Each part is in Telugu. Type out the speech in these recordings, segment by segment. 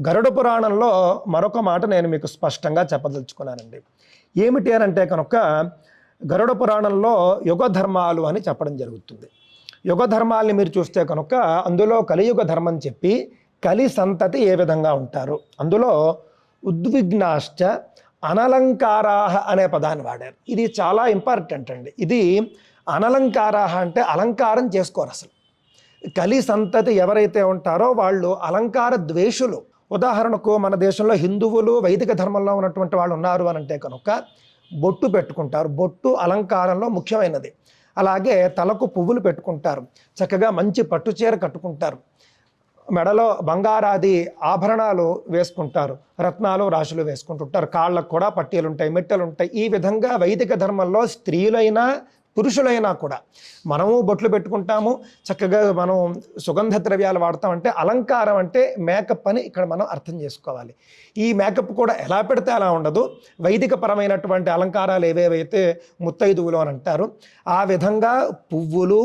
గరుడ పురాణంలో మరొక మాట నేను మీకు స్పష్టంగా చెప్పదలుచుకున్నానండి. ఏమిటి అని అంటే కనుక గరుడ పురాణంలో యుగ ధర్మాలు అని చెప్పడం జరుగుతుంది. యుగ ధర్మాల్ని మీరు చూస్తే కనుక అందులో కలియుగ ధర్మం చెప్పి కలి సంతతి ఏ విధంగా ఉంటారు, అందులో ఉద్విగ్నాశ్చ అనలంకారాహ అనే పదాన్ని వాడారు. ఇది చాలా ఇంపార్టెంట్ అండి. ఇది అనలంకారాహ అంటే అలంకారం చేసుకోరు. అసలు కలి సంతతి ఎవరైతే ఉంటారో వాళ్ళు అలంకార ద్వేషులు. ఉదాహరణకు మన దేశంలో హిందువులు వైదిక ధర్మంలో ఉన్నటువంటి వాళ్ళు ఉన్నారు అని అంటే కనుక బొట్టు పెట్టుకుంటారు. బొట్టు అలంకారంలో ముఖ్యమైనది. అలాగే తలకు పువ్వులు పెట్టుకుంటారు, చక్కగా మంచి పట్టుచీర కట్టుకుంటారు, మెడలో బంగారాది ఆభరణాలు వేసుకుంటారు, రత్నాలు రాశులు వేసుకుంటుంటారు, కాళ్ళకు కూడా పట్టీలు ఉంటాయి, మెట్టెలు ఉంటాయి. ఈ విధంగా వైదిక ధర్మంలో స్త్రీలైనా పురుషులైనా కూడా మనము బొట్లు పెట్టుకుంటాము, చక్కగా మనం సుగంధ ద్రవ్యాలు వాడతామంటే అలంకారం అంటే మేకప్ అని ఇక్కడ మనం అర్థం చేసుకోవాలి. ఈ మేకప్ కూడా ఎలా పెడితే అలా ఉండదు. వైదిక పరమైనటువంటి అలంకారాలు ఏవేవైతే ముత్తైదువులు అని అంటారు, ఆ విధంగా పువ్వులు,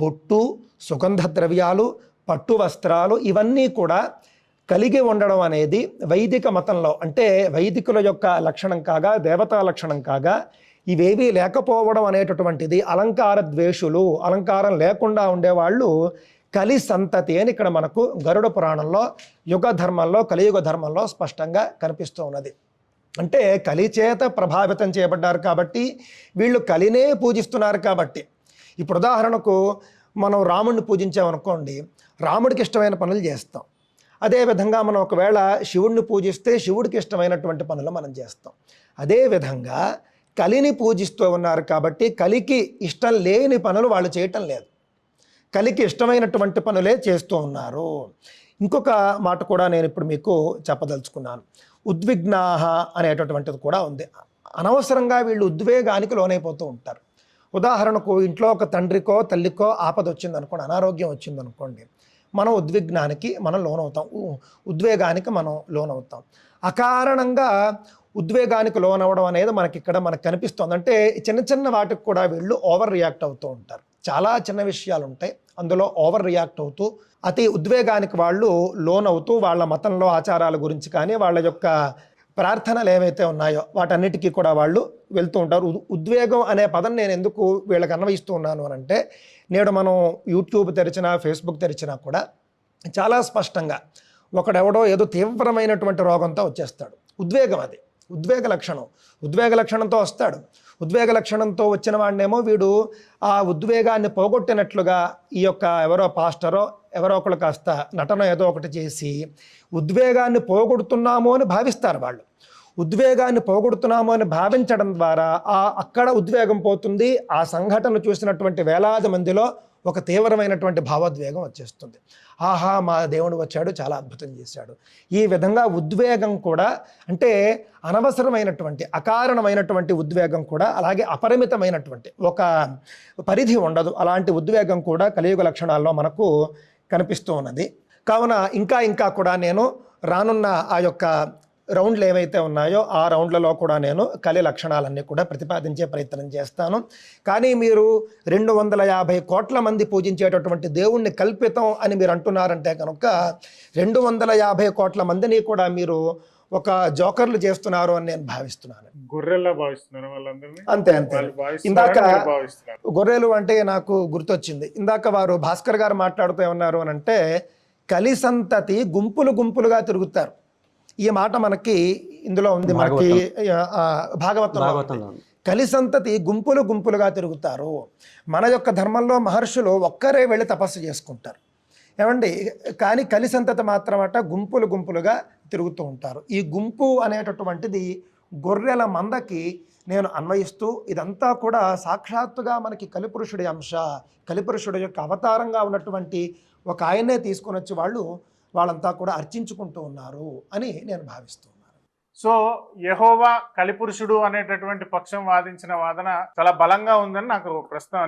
బొట్టు, సుగంధ ద్రవ్యాలు, పట్టు వస్త్రాలు ఇవన్నీ కూడా కలిగి ఉండడం అనేది వైదిక మతంలో, అంటే వైదికుల యొక్క లక్షణం కాగా, దేవతా లక్షణం కాగా, ఇవేవీ లేకపోవడం అనేటటువంటిది అలంకార ద్వేషులు, అలంకారం లేకుండా ఉండేవాళ్ళు కలి సంతతి అని ఇక్కడ మనకు గరుడ పురాణంలో యుగ ధర్మంలో, కలియుగ ధర్మంలో స్పష్టంగా కనిపిస్తూ ఉన్నది. అంటే కలి చేత ప్రభావితం చేయబడ్డారు కాబట్టి వీళ్ళు కలినే పూజిస్తున్నారు కాబట్టి. ఇప్పుడు ఉదాహరణకు మనం రాముడిని పూజించామనుకోండి, రాముడికి ఇష్టమైన పనులు చేస్తాం. అదేవిధంగా మనం ఒకవేళ శివుడిని పూజిస్తే శివుడికి ఇష్టమైనటువంటి పనులు మనం చేస్తాం. అదేవిధంగా కలిని పూజిస్తూ ఉన్నారు కాబట్టి కలికి ఇష్టం లేని పనులు వాళ్ళు చేయటం లేదు, కలికి ఇష్టమైనటువంటి పనులే చేస్తూ ఉన్నారు. ఇంకొక మాట కూడా నేను ఇప్పుడు మీకు చెప్పదలుచుకున్నాను. ఉద్విగ్నాహ అనేటటువంటిది కూడా ఉంది. అనవసరంగా వీళ్ళు ఉద్వేగానికి లోనైపోతూ ఉంటారు. ఉదాహరణకు ఇంట్లో ఒక తండ్రికో తల్లికో ఆపద వచ్చిందనుకోండి, అనారోగ్యం వచ్చిందనుకోండి, మనం ఉద్విగ్నానికి మనం లోనవుతాం, ఉద్వేగానికి మనం లోనవుతాం. అకారణంగా ఉద్వేగానికి లోనవడం అనేది మనకి ఇక్కడ మనకు కనిపిస్తుంది. అంటే చిన్న చిన్న వాటికి కూడా వీళ్ళు ఓవర్ రియాక్ట్ అవుతూ ఉంటారు. చాలా చిన్న విషయాలు ఉంటాయి, అందులో ఓవర్ రియాక్ట్ అవుతూ అతి ఉద్వేగానికి వాళ్ళు లోనవుతూ వాళ్ళ మతంలో ఆచారాల గురించి కానీ వాళ్ళ యొక్క ప్రార్థనలు ఏవైతే ఉన్నాయో వాటన్నిటికీ కూడా వాళ్ళు వెళ్తూ ఉంటారు. ఉద్వేగం అనే పదం నేను ఎందుకు వీళ్ళకి అన్వయిస్తూ ఉన్నాను అని అంటే, నేడు మనం యూట్యూబ్ తెరిచినా ఫేస్బుక్ తెరిచినా కూడా చాలా స్పష్టంగా ఒకడెవడో ఏదో తీవ్రమైనటువంటి రోగంతో వచ్చేస్తాడు. ఉద్వేగం, అది ఉద్వేగ లక్షణం. ఉద్వేగ లక్షణంతో వస్తాడు. ఉద్వేగ లక్షణంతో వచ్చిన వాడినేమో వీడు ఆ ఉద్వేగాన్ని పోగొట్టినట్లుగా ఈ యొక్క ఎవరో పాస్టరో ఎవరో ఒకళ్ళు కాస్త నటన ఏదో ఒకటి చేసి ఉద్వేగాన్ని పోగొడుతున్నాము అని భావిస్తారు. వాళ్ళు ఉద్వేగాన్ని పోగొడుతున్నాము అని భావించడం ద్వారా అక్కడ ఉద్వేగం పోతుంది. ఆ సంఘటన చూసినటువంటి వేలాది మందిలో ఒక తీవ్రమైనటువంటి భావోద్వేగం వచ్చేస్తుంది. ఆహా, మా దేవుడు వచ్చాడు, చాలా అద్భుతం చేశాడు. ఈ విధంగా ఉద్వేగం కూడా, అంటే అనవసరమైనటువంటి అకారణమైనటువంటి ఉద్వేగం కూడా, అలాగే అపరిమితమైనటువంటి ఒక పరిధి ఉండదు. అలాంటి ఉద్వేగం కూడా కలియుగ లక్షణాల్లో మనకు కనిపిస్తూ ఉన్నది. కావున ఇంకా కూడా నేను రానున్న ఆ యొక్క రౌండ్లు ఏవైతే ఉన్నాయో ఆ రౌండ్లలో కూడా నేను కలి లక్షణాలన్నీ కూడా ప్రతిపాదించే ప్రయత్నం చేస్తాను. కానీ మీరు 250 కోట్ల మంది పూజించేటటువంటి దేవుణ్ణి కల్పితం అని మీరు అంటున్నారంటే కనుక 250 కోట్ల మందిని కూడా మీరు ఒక జోకర్లు చేస్తున్నారు అని నేను భావిస్తున్నాను. గొర్రెల్లా భావిస్తున్నారు వాళ్ళందరినీ. అంతే. ఇందాక గొర్రెలు అంటే నాకు గుర్తొచ్చింది. ఇందాక వారు భాస్కర్ గారు మాట్లాడుతూ ఉన్నారు అని అంటే, కలి సంతతి గుంపులుగా తిరుగుతారు. ఈ మాట మనకి ఇందులో ఉంది, మనకి భాగవతంలో కలి సంతతి గుంపులుగా తిరుగుతారు. మన యొక్క ధర్మంలో మహర్షులు ఒక్కరే వెళ్ళి తపస్సు చేసుకుంటారు ఏమండి, కానీ కలి సంతతి మాత్రమట గుంపులుగా తిరుగుతూ ఉంటారు. ఈ గుంపు అనేటటువంటిది గొర్రెల మందకి నేను అన్వయిస్తూ, ఇదంతా కూడా సాక్షాత్తుగా మనకి కలిపురుషుడి అంశ, కలిపురుషుడి యొక్క అవతారంగా ఉన్నటువంటి ఒక ఆయన్నే తీసుకొని వచ్చి వాళ్ళంతా కూడా అర్చించుకుంటూ ఉన్నారు అని నేను భావిస్తున్నాను. సో యెహోవా కలిపురుషుడు అనేటటువంటి పక్షం వాదించిన వాదన చాలా బలంగా ఉందని నాకు ప్రస్తుతం